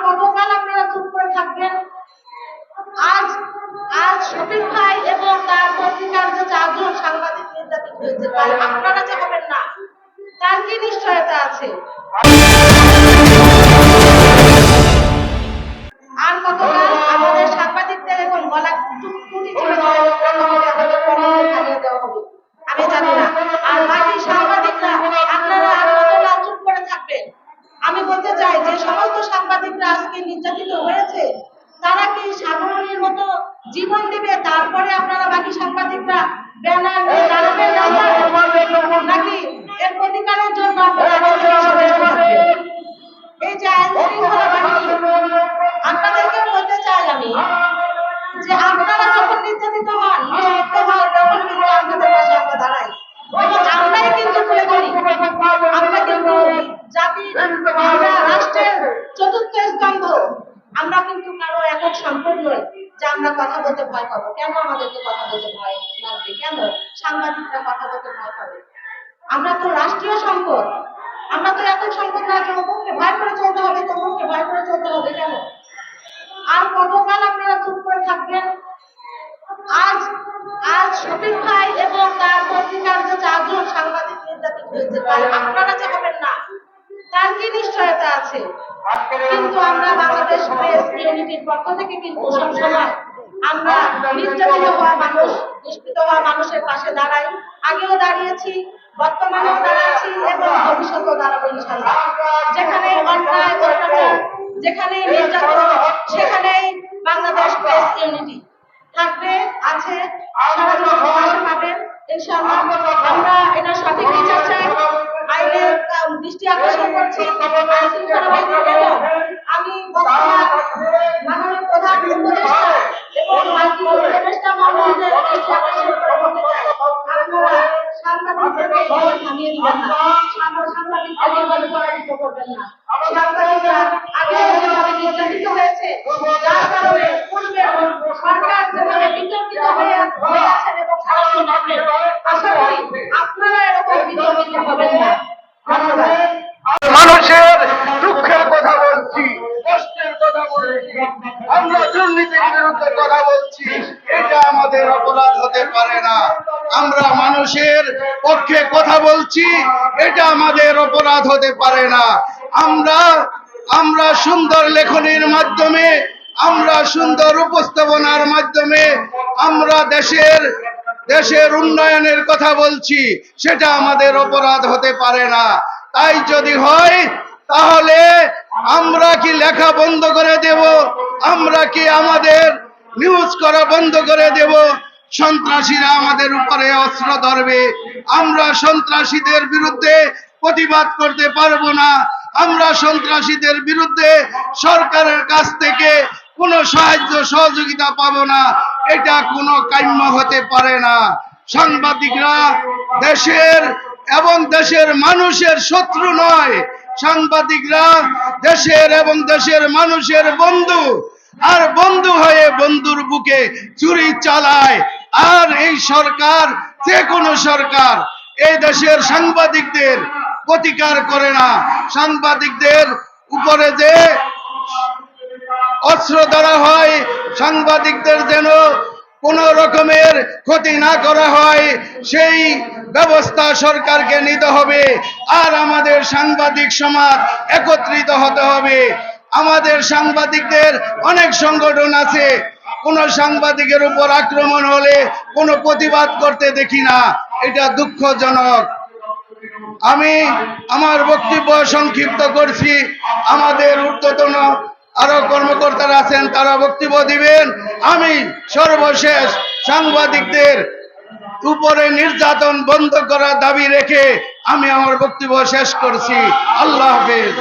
কতকাল আপনারা চুপ করে থাকবেন? আজ আজ শফিক ভাই এবং তার পত্রিকার যে 4 জন সাংবাদিক নির্যাতিত হয়েছে, তাই আপনারা যে হবেন না তার কি নিশ্চয়তা আছে? আর কতকাল আমাদের সাংবাদিকদের এখন গলা টুটি চেপে ধরে আমাদের কর্মকে থামিয়ে দেওয়া হবে? আমি জানি না। আর বাকি সাংবাদিকরা আপনারা আর কতকাল চুপ করে থাকবেন? আমি বলতে চাই যে সমস্ত সাংবাদিকরা আজকে নির্যাতিত হয়েছে, তারা কি সাধারণের মতো জীবন দিবে, তারপরে আপনারা বাকি সাংবাদিকরা ব্যানার নিয়ে দাঁড়াবেন নাকি এর প্রতিকারের জন্য এই যে আইন শৃঙ্খলা বাহিনী, আপনাদেরকে বলতে চাই আমি যে আপনারা যখন নির্যাতিত হন, নির্যাতিত হন, তখন কিন্তু আপনাদের পাশে আমরা দাঁড়াই এবং আমরাই কিন্তু তুলে ধরি। আমরা কিন্তু জাতির, আমরা রাষ্ট্রের চতুর্থ স্তম্ভ। আমরা কিন্তু কারো একক সম্পদ নয় যে আমরা কথা বলতে ভয় পাবো। কেন আমাদেরকে কথা বলতে ভয় লাগবে? কেন সাংবাদিকরা কথা বলতে ভয় পাবে? আমরা তো রাষ্ট্রীয় সম্পদ, আমরা তো একক সম্পদ না যে অমুককে ভয় করে চলতে হবে, তমুককে ভয় করে চলতে হবে। কেন? আর কতকাল আপনারা চুপ করে থাকবেন? আজ আজ শফিক ভাই এবং তার পত্রিকার যে 4 জন সাংবাদিক নির্যাতিত হয়েছে, তাই আপনারা যে হবেন না তার কি নিশ্চয়তা আছে? কিন্তু আমরা বাংলাদেশ প্রেস ইউনিটির পক্ষ থেকে কিন্তু সবসময় আমরা নির্যাতিত হওয়া মানুষ, নিষ্পৃত হওয়া মানুষের পাশে দাঁড়াই। আগেও দাঁড়িয়েছি, বর্তমানেও দাঁড়াচ্ছি এবং ভবিষ্যতেও দাঁড়াবো ইনশাআল্লাহ। যেখানে অন্যায়, অত্যাচার, যেখানে নির্যাতন, সেখানেই বাংলাদেশ প্রেস ইউনিটি থাকবে, আছে, সারা জীবন পাশে পাবেন ইনশাআল্লাহ। আমরা এটা সঠিক বিচার চাই। আইনের দৃষ্টি আকর্ষণ করছি আইন শৃঙ্খলা বাহিনীর এবং আমি বর্তমান মাননীয় প্রধান উপদেষ্টা এবং বাকি উপদেষ্টা মহোদয়দের দৃষ্টি আকর্ষণ করতে চাই। আপনারা সাংবাদিকদেরকে এভাবে থামিয়ে দিবেন না, সাংবাদিকদের এভাবে পরাজিত করবেন না। সাংবাদিকরা আগে যেভাবে নির্যাতিত হয়েছে, যার কারণে পূর্বে সরকার যেভাবে বিতর্কিত হয়ে আছেন এবং সাহায্য করবেন, আশা করি আপনারা এরকম বিতর্কিত হবেন না। মানুষের দুঃখের কথা বলছি, কষ্টের কথা বলছি, আমরা দুর্নীতির বিরুদ্ধে কথা বলছি, এটা আমাদের অপরাধ হতে পারে না। আমরা মানুষের পক্ষে কথা বলছি, এটা আমাদের অপরাধ হতে পারে না। আমরা সুন্দর লেখনীর মাধ্যমে, আমরা সুন্দর উপস্থাপনার মাধ্যমে আমরা দেশের উন্নয়নের কথা বলছি, সেটা আমাদের অপরাধ হতে পারে না। তাই যদি হয় তাহলে আমরা কি লেখা বন্ধ করে দেব? আমরা কি আমাদের নিউজ করা বন্ধ করে দেব? সন্ত্রাসীরা আমাদের উপরে অস্ত্র ধরবে, আমরা সন্ত্রাসীদের বিরুদ্ধে প্রতিবাদ করতে পারবো না। আমরা সন্ত্রাসীদের বিরুদ্ধে সরকারের কাছ থেকে কোনো সাহায্য সহযোগিতা পাবো না। এটা কোনো কাম্য হতে পারে না। সাংবাদিকরা দেশের এবং দেশের মানুষের শত্রু নয়, সাংবাদিকরা দেশের এবং দেশের মানুষের বন্ধু। আর বন্ধু হয়ে বন্ধুর বুকে চুরি চালায়। আর এই সরকার, যে কোনো সরকার, এই দেশের সাংবাদিকদের প্রতিকার করে না। সাংবাদিকদের উপরে যে অস্ত্র ধরা হয়, সাংবাদিকদের যেন কোন রকমের ক্ষতি না করা হয়, সেই ব্যবস্থা সরকারকে নিতে হবে। আর আমাদের সাংবাদিক সমাজ একত্রিত হতে হবে। আমাদের সাংবাদিকদের অনেক সংগঠন আছে, কোন সাংবাদিকের উপর আক্রমণ হলে কোনো প্রতিবাদ করতে দেখি না। এটা দুঃখজনক। আমি আমার বক্তব্য সংক্ষিপ্ত করছি। আমাদের ঊর্ধ্বতন আরো কর্মকর্তারা আছেন, তারা বক্তব্য দিবেন। আমি সর্বশেষ সাংবাদিকদের উপরে নির্যাতন বন্ধ করার দাবি রেখে আমি আমার বক্তব্য শেষ করছি। আল্লাহ হাফেজ।